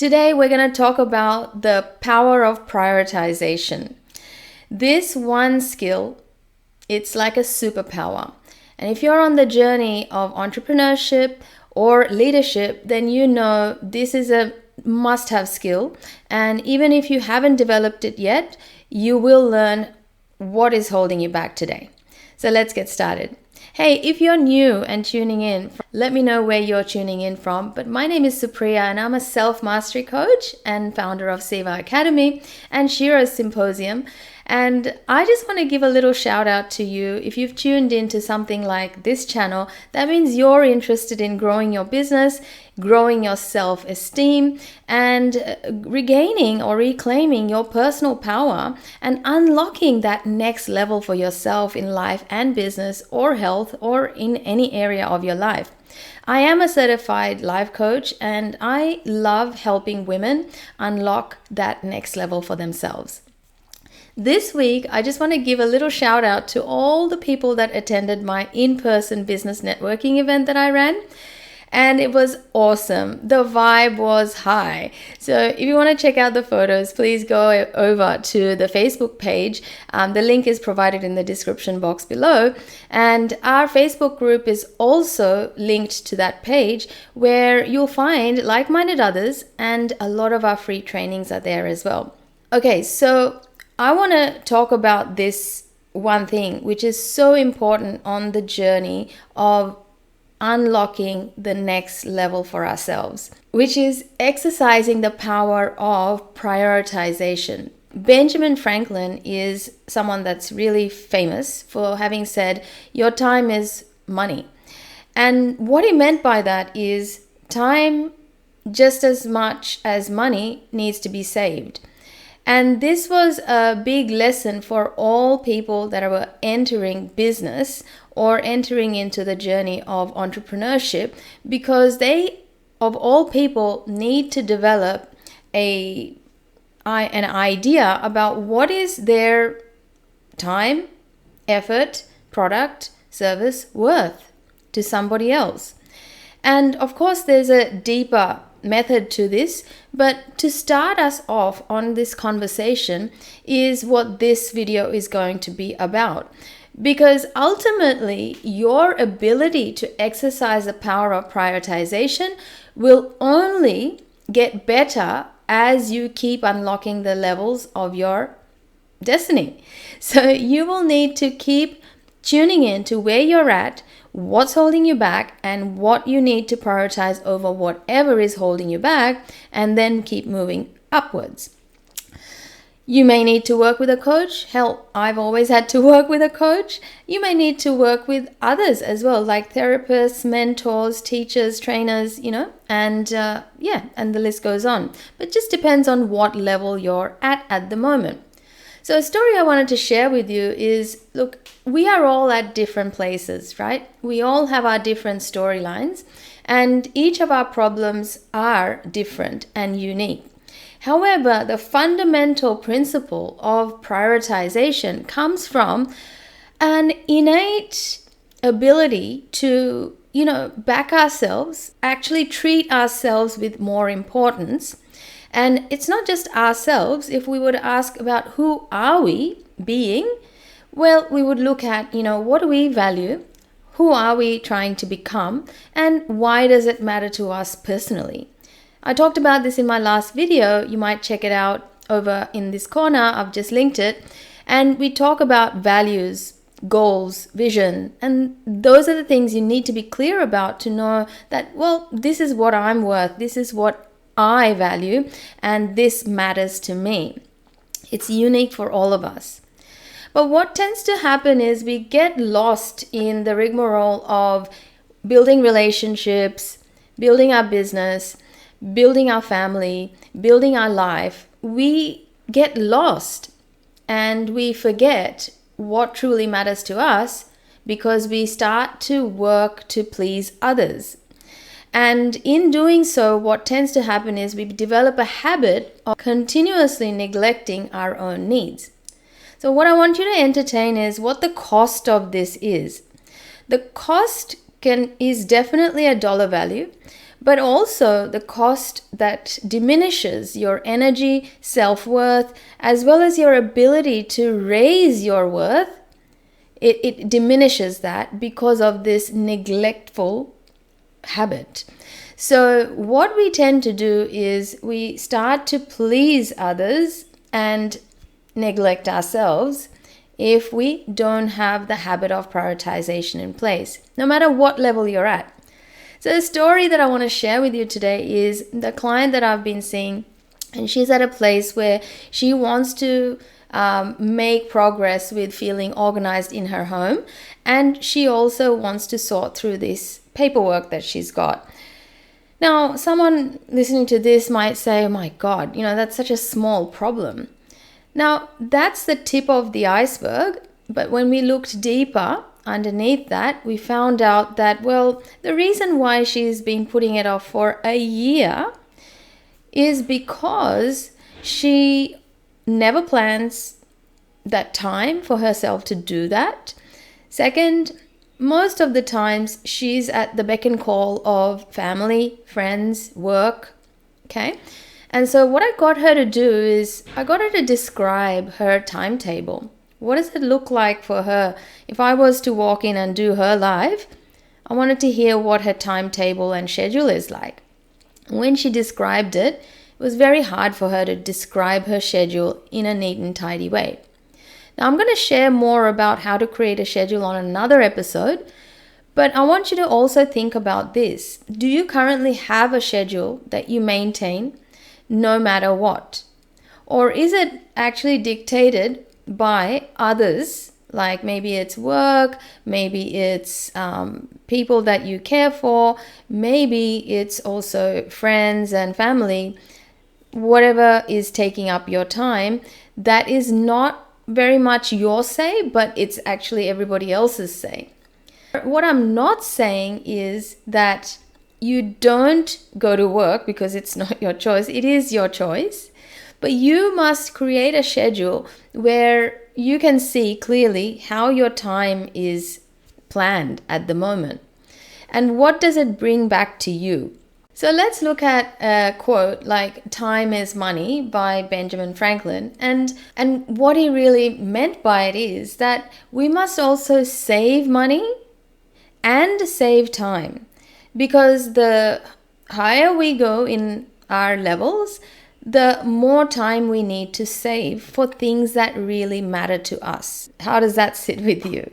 Today we're going to talk about the power of prioritization. This one skill, it's like a superpower. And if you're on the journey of entrepreneurship or leadership, then you know this is a must-have skill. And even if you haven't developed it yet, you will learn what is holding you back today. So let's get started. Hey, if you're new and tuning in, let me know where you're tuning in from. But my name is Supriya and I'm a self-mastery coach and founder of Seva Academy and Shira's Symposium. And I just want to give a little shout out to you. If you've tuned into something like this channel, that means you're interested in growing your business, growing your self-esteem, and regaining or reclaiming your personal power and unlocking that next level for yourself in life and business or health or in any area of your life. I am a certified life coach and I love helping women unlock that next level for themselves. This week, I just want to give a little shout out to all the people that attended my in-person business networking event that I ran. And it was awesome. The vibe was high. So if you want to check out the photos, please go over to the Facebook page. The link is provided in the description box below. And our Facebook group is also linked to that page where you'll find like-minded others and a lot of our free trainings are there as well. Okay, so I want to talk about this one thing, which is so important on the journey of unlocking the next level for ourselves, which is exercising the power of prioritization. Benjamin Franklin is someone that's really famous for having said, "Your time is money." And what he meant by that is time, just as much as money, needs to be saved. And this was a big lesson for all people that were entering business or entering into the journey of entrepreneurship, because they, of all people, need to develop an idea about what is their time, effort, product, service worth to somebody else. And of course, there's a deeper method to this, but to start us off on this conversation is what this video is going to be about. Because ultimately, your ability to exercise the power of prioritization will only get better as you keep unlocking the levels of your destiny. So you will need to keep tuning in to where you're at, what's holding you back, and what you need to prioritize over whatever is holding you back, and then keep moving upwards. You may need to work with a coach. Hell, I've always had to work with a coach. You may need to work with others as well, like therapists, mentors, teachers, trainers, and the list goes on. But it just depends on what level you're at the moment. So a story I wanted to share with you is, look, we are all at different places, right? We all have our different storylines, and each of our problems are different and unique. However, the fundamental principle of prioritization comes from an innate ability to, back ourselves, actually treat ourselves with more importance. And it's not just ourselves. If we were to ask about who are we being, well, we would look at, what do we value? Who are we trying to become? And why does it matter to us personally? I talked about this in my last video. You might check it out over in this corner. I've just linked it. And we talk about values, goals, vision. And those are the things you need to be clear about to know that, well, this is what I'm worth. This is what I value, and this matters to me. It's unique for all of us. But what tends to happen is we get lost in the rigmarole of building relationships, building our business, building our family, building our life. We get lost and we forget what truly matters to us because we start to work to please others. And in doing so, what tends to happen is we develop a habit of continuously neglecting our own needs. So what I want you to entertain is what the cost of this is. The cost is definitely a dollar value, but also the cost that diminishes your energy, self-worth, as well as your ability to raise your worth. It diminishes that because of this neglectful habit. So what we tend to do is we start to please others and neglect ourselves if we don't have the habit of prioritization in place, no matter what level you're at. So the story that I want to share with you today is the client that I've been seeing, and she's at a place where she wants to make progress with feeling organized in her home, and she also wants to sort through this paperwork that she's got. Now, someone listening to this might say, oh my God, that's such a small problem. Now, that's the tip of the iceberg, but when we looked deeper underneath that, we found out that, well, the reason why she's been putting it off for a year is because she never plans that time for herself to do that. Second, most of the times she's at the beck and call of family, friends, work, okay? And so what I got her to do is I got her to describe her timetable. What does it look like for her? If I was to walk in and do her live, I wanted to hear what her timetable and schedule is like. When she described it, it was very hard for her to describe her schedule in a neat and tidy way. Now, I'm going to share more about how to create a schedule on another episode, but I want you to also think about this. Do you currently have a schedule that you maintain no matter what? Or is it actually dictated by others, like maybe it's work, maybe it's people that you care for, maybe it's also friends and family, whatever is taking up your time, that is not very much your say, but it's actually everybody else's say. What I'm not saying is that you don't go to work because it's not your choice. It is your choice. But you must create a schedule where you can see clearly how your time is planned at the moment. And what does it bring back to you? So let's look at a quote like "Time is money" by Benjamin Franklin. And what he really meant by it is that we must also save money and save time. Because the higher we go in our levels, the more time we need to save for things that really matter to us. How does that sit with you?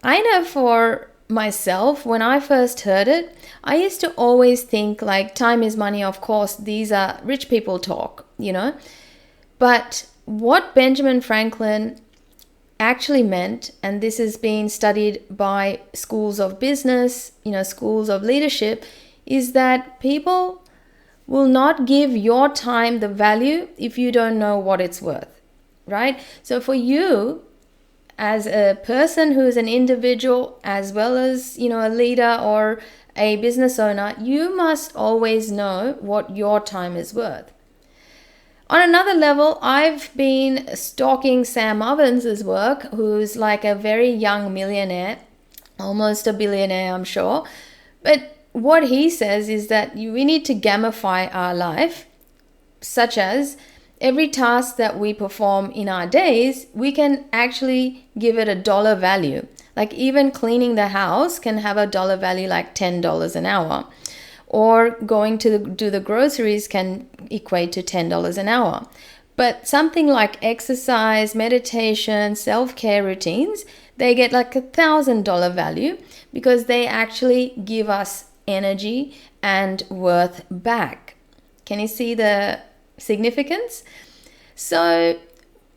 I know for myself, when I first heard it, I used to always think like time is money, of course, these are rich people talk, But what Benjamin Franklin actually meant, and this is being studied by schools of business, schools of leadership, is that people will not give your time the value if you don't know what it's worth, right? So for you, as a person who is an individual, as well as, a leader or a business owner, you must always know what your time is worth. On another level, I've been stalking Sam Ovens' work, who's like a very young millionaire, almost a billionaire, I'm sure. But what he says is that we need to gamify our life, such as every task that we perform in our days, we can actually give it a dollar value. Like even cleaning the house can have a dollar value like $10 an hour. Or going to do the groceries can equate to $10 an hour. But something like exercise, meditation, self-care routines, they get like $1,000 value because they actually give us energy and worth back. Can you see the significance? So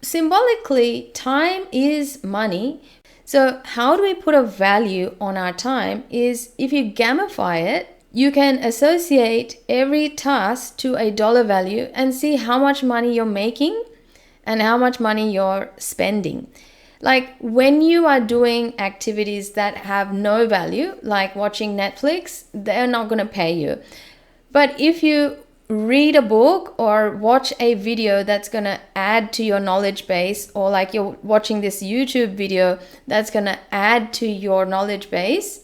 symbolically, time is money. So how do we put a value on our time is if you gamify it, you can associate every task to a dollar value and see how much money you're making and how much money you're spending. Like when you are doing activities that have no value, like watching Netflix, they're not going to pay you. But if you read a book or watch a video that's going to add to your knowledge base, or like you're watching this YouTube video that's going to add to your knowledge base,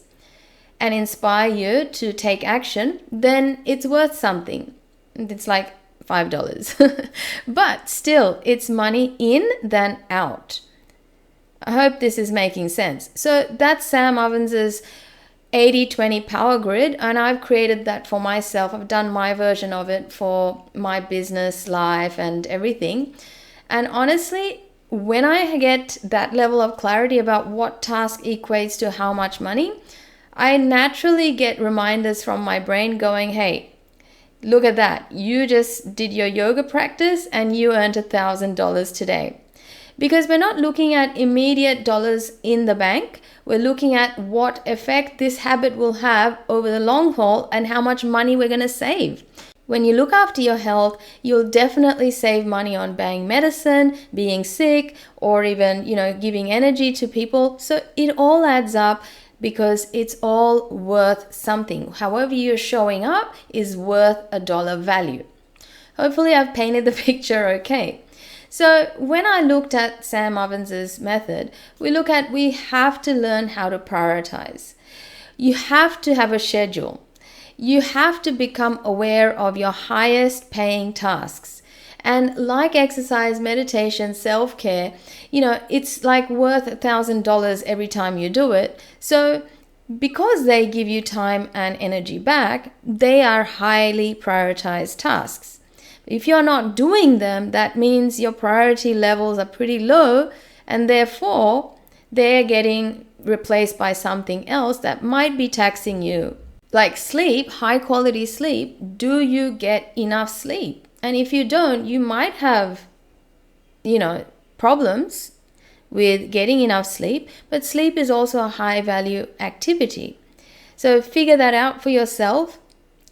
and inspire you to take action, then it's worth something. It's like $5. But still, it's money in than out. I hope this is making sense. So that's Sam Ovens's 80-20 power grid, and I've created that for myself. I've done my version of it for my business life and everything. And honestly, when I get that level of clarity about what task equates to how much money, I naturally get reminders from my brain going, hey, look at that. You just did your yoga practice and you earned $1,000 today. Because we're not looking at immediate dollars in the bank. We're looking at what effect this habit will have over the long haul and how much money we're going to save. When you look after your health, you'll definitely save money on buying medicine, being sick, or even, giving energy to people. So it all adds up because it's all worth something. However you're showing up is worth a dollar value. Hopefully I've painted the picture okay. So when I looked at Sam Ovens's method, we have to learn how to prioritize. You have to have a schedule. You have to become aware of your highest paying tasks. And like exercise, meditation, self-care, it's like worth $1,000 every time you do it. So because they give you time and energy back, they are highly prioritized tasks. If you're not doing them, that means your priority levels are pretty low, and therefore they're getting replaced by something else that might be taxing you. Like sleep, high quality sleep. Do you get enough sleep? And if you don't, you might have, problems with getting enough sleep, but sleep is also a high value activity. So figure that out for yourself.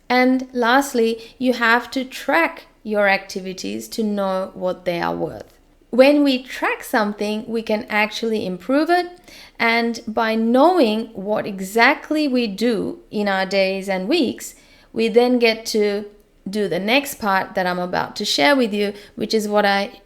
And lastly, you have to track your activities to know what they are worth. When we track something, we can actually improve it. And by knowing what exactly we do in our days and weeks, we then get to do the next part that I'm about to share with you, which is what I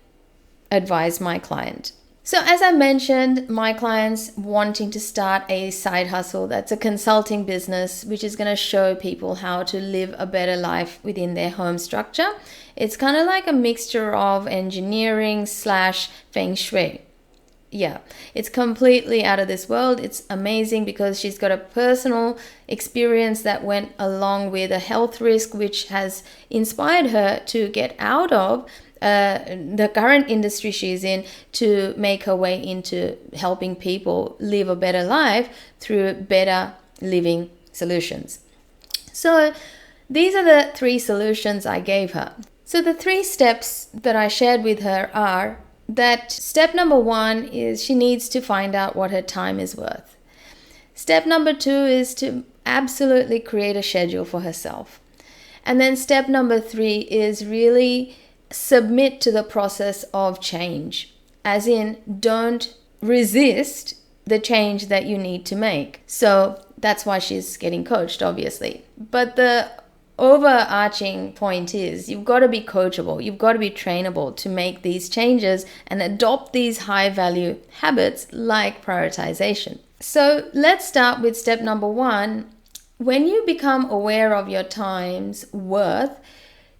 advise my client. So as I mentioned, my clients wanting to start a side hustle that's a consulting business, which is going to show people how to live a better life within their home structure. It's kind of like a mixture of engineering / feng shui. Yeah, it's completely out of this world. It's amazing because she's got a personal experience that went along with a health risk, which has inspired her to get out of the current industry she's in to make her way into helping people live a better life through better living solutions. So these are the 3 solutions I gave her. So the 3 steps that I shared with her are that step number 1 is she needs to find out what her time is worth. Step number 2 is to absolutely create a schedule for herself. And then step number 3 is really submit to the process of change, as in don't resist the change that you need to make. So that's why she's getting coached, obviously. But the overarching point is you've got to be coachable, you've got to be trainable to make these changes and adopt these high value habits like prioritization. So let's start with step number 1. When you become aware of your time's worth,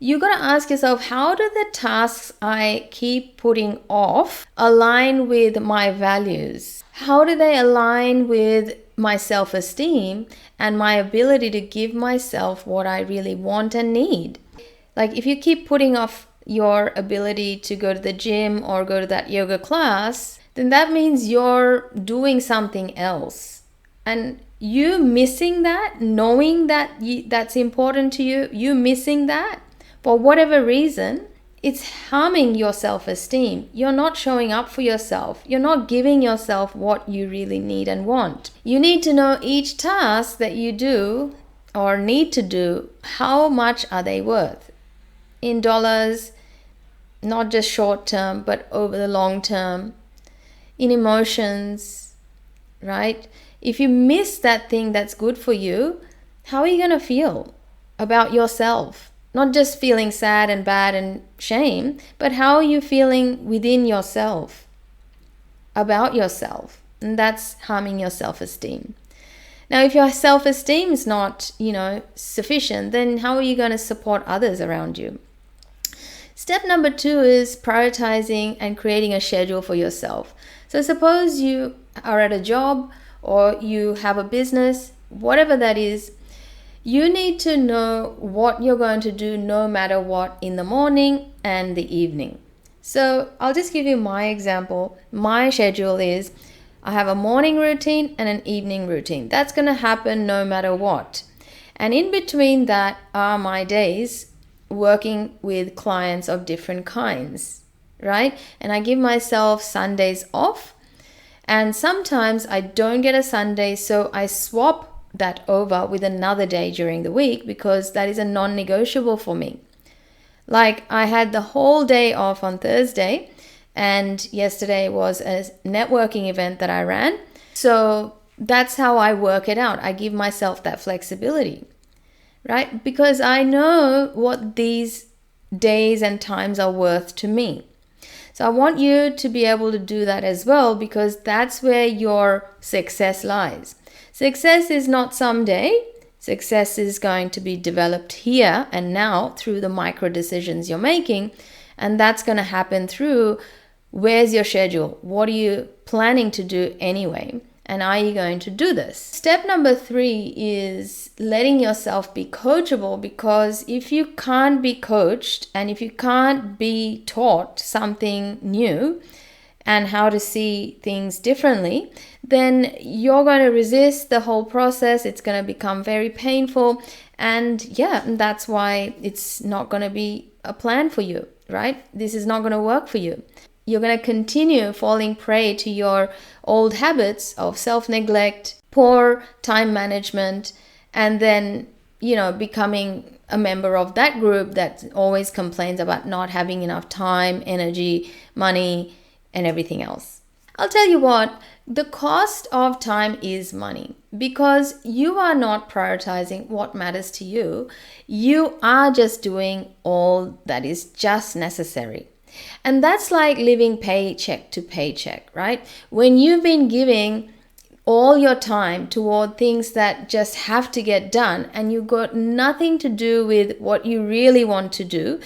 you got to ask yourself, how do the tasks I keep putting off align with my values? How do they align with my self-esteem and my ability to give myself what I really want and need? Like if you keep putting off your ability to go to the gym or go to that yoga class, then that means you're doing something else. And you missing that, knowing that that's important to you, you missing that, for whatever reason, it's harming your self-esteem. You're not showing up for yourself. You're not giving yourself what you really need and want. You need to know each task that you do or need to do, how much are they worth? In dollars, not just short term, but over the long term. In emotions, right? If you miss that thing that's good for you, how are you going to feel about yourself? Not just feeling sad and bad and shame, but how are you feeling within yourself, about yourself? And that's harming your self-esteem. Now, if your self-esteem is not, sufficient, then how are you going to support others around you? Step number 2 is prioritizing and creating a schedule for yourself. So suppose you are at a job or you have a business, whatever that is, you need to know what you're going to do no matter what in the morning and the evening. So I'll just give you my example. My schedule is I have a morning routine and an evening routine. That's going to happen no matter what. And in between that are my days working with clients of different kinds, right? And I give myself Sundays off. And sometimes I don't get a Sunday, so I swap that over with another day during the week because that is a non-negotiable for me. Like I had the whole day off on Thursday, and yesterday was a networking event that I ran. So that's how I work it out. I give myself that flexibility, right? Because I know what these days and times are worth to me. So I want you to be able to do that as well, because that's where your success lies. Success is not someday. Success is going to be developed here and now through the micro decisions you're making. And that's going to happen through where's your schedule? What are you planning to do anyway? And are you going to do this? Step number 3 is letting yourself be coachable, because if you can't be coached and if you can't be taught something new and how to see things differently, then you're going to resist the whole process. It's going to become very painful. And that's why it's not going to be a plan for you, right? This is not going to work for you. You're going to continue falling prey to your old habits of self-neglect, poor time management, and then, becoming a member of that group that always complains about not having enough time, energy, money, and everything else. I'll tell you what, the cost of time is money, because you are not prioritizing what matters to you. You are just doing all that is just necessary. And that's like living paycheck to paycheck, right? When you've been giving all your time toward things that just have to get done and you got nothing to do with what you really want to do.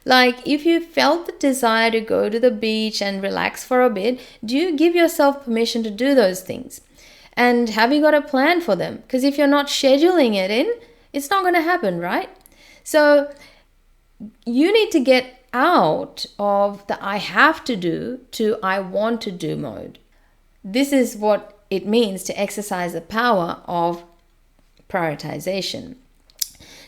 Like if you felt the desire to go to the beach and relax for a bit, do you give yourself permission to do those things? And have you got a plan for them? Because if you're not scheduling it in, it's not going to happen, right? So you need to get out of the I have to do to I want to do mode. This is what it means to exercise the power of prioritization.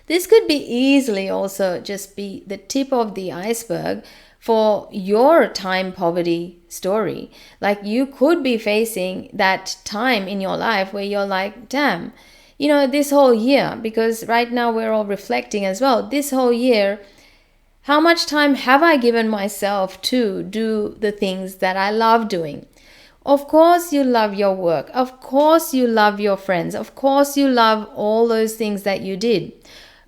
This could be easily also just be the tip of the iceberg for your time poverty story. Like you could be facing that time in your life where you're like, damn, this whole year, because right now we're all reflecting as well, this whole year, how much time have I given myself to do the things that I love doing? Of course you love your work. Of course you love your friends. Of course you love all those things that you did.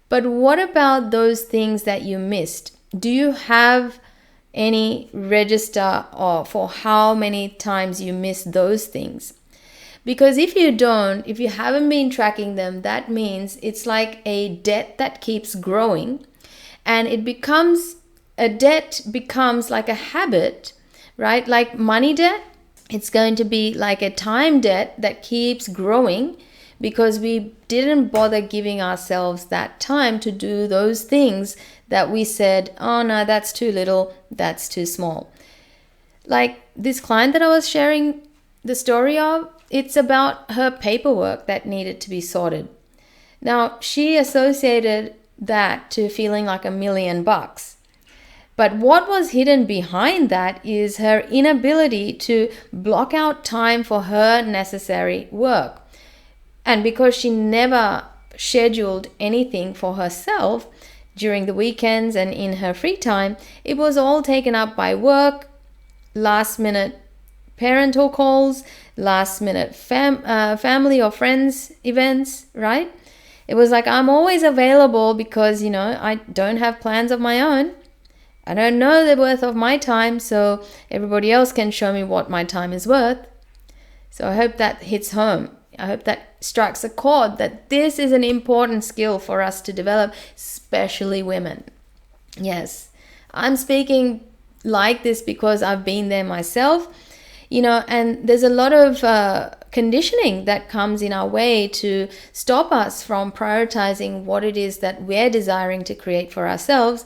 But what about those things that you missed? Do you have any register for how many times you missed those things? Because if you don't, if you haven't been tracking them, that means it's like a debt that keeps growing. And a debt becomes like a habit, right? Like money debt, it's going to be like a time debt that keeps growing because we didn't bother giving ourselves that time to do those things that we said, oh no, that's too little, that's too small. Like this client that I was sharing the story of, it's about her paperwork that needed to be sorted. Now, she associated that to feeling like $1 million. But what was hidden behind that is her inability to block out time for her necessary work. And because she never scheduled anything for herself during the weekends and in her free time, it was all taken up by work, last minute parental calls, last minute family or friends events, right? It was like, I'm always available because, I don't have plans of my own. I don't know the worth of my time, so everybody else can show me what my time is worth. So I hope that hits home. I hope that strikes a chord that this is an important skill for us to develop, especially women. Yes, I'm speaking like this because I've been there myself, and there's a lot of conditioning that comes in our way to stop us from prioritizing what it is that we're desiring to create for ourselves,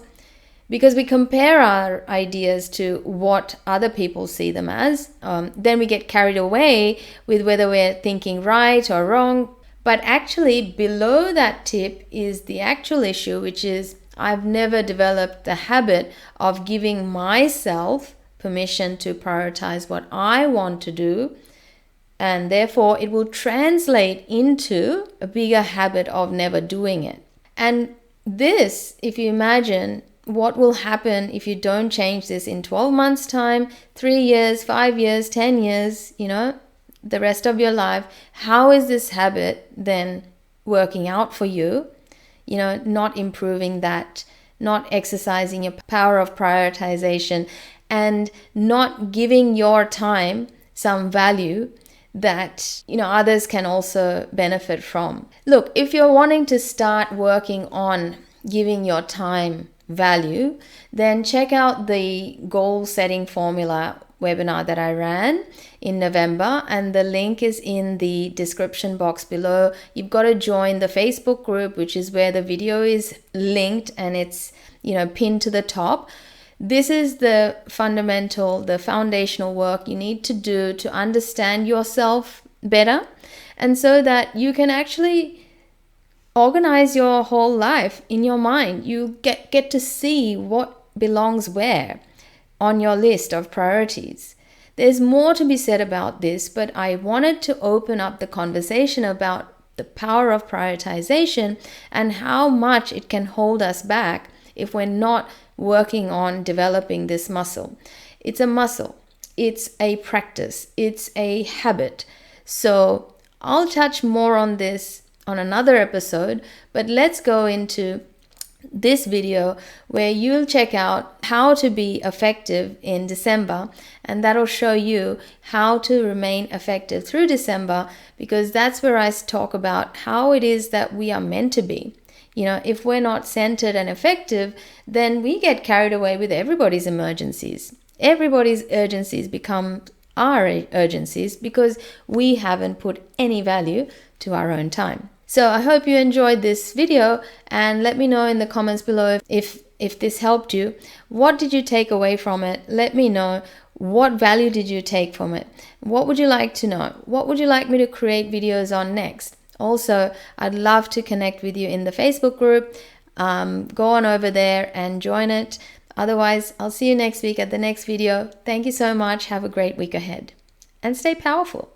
because we compare our ideas to what other people see them as. Then we get carried away with whether we're thinking right or wrong. But actually, below that tip is the actual issue, which is I've never developed the habit of giving myself permission to prioritize what I want to do. And therefore, it will translate into a bigger habit of never doing it. And this, if you imagine, what will happen if you don't change this in 12 months' time, 3 years, 5 years, 10 years, the rest of your life? How is this habit then working out for you? Not improving that, not exercising your power of prioritization, and not giving your time some value that others can also benefit from. Look, if you're wanting to start working on giving your time value, then check out the goal setting formula webinar that I ran in November, and the link is in the description box below. You've got to join the Facebook group, which is where the video is linked, and it's pinned to the top. This is the foundational work you need to do to understand yourself better, and so that you can actually organize your whole life in your mind. You get to see what belongs where on your list of priorities. There's more to be said about this, but I wanted to open up the conversation about the power of prioritization and how much it can hold us back if we're not working on developing this muscle. It's a muscle. It's a practice. It's a habit. So I'll touch more on this on another episode, but let's go into this video where you'll check out how to be effective in December, and that'll show you how to remain effective through December, because that's where I talk about how it is that we are meant to be. If we're not centered and effective, then we get carried away with everybody's emergencies. Everybody's urgencies become our urgencies because we haven't put any value to our own time. So I hope you enjoyed this video, and let me know in the comments below if this helped you. What did you take away from it? Let me know. What value did you take from it? What would you like to know? What would you like me to create videos on next? Also, I'd love to connect with you in the Facebook group. Go on over there and join it. Otherwise, I'll see you next week at the next video. Thank you so much. Have a great week ahead. And stay powerful.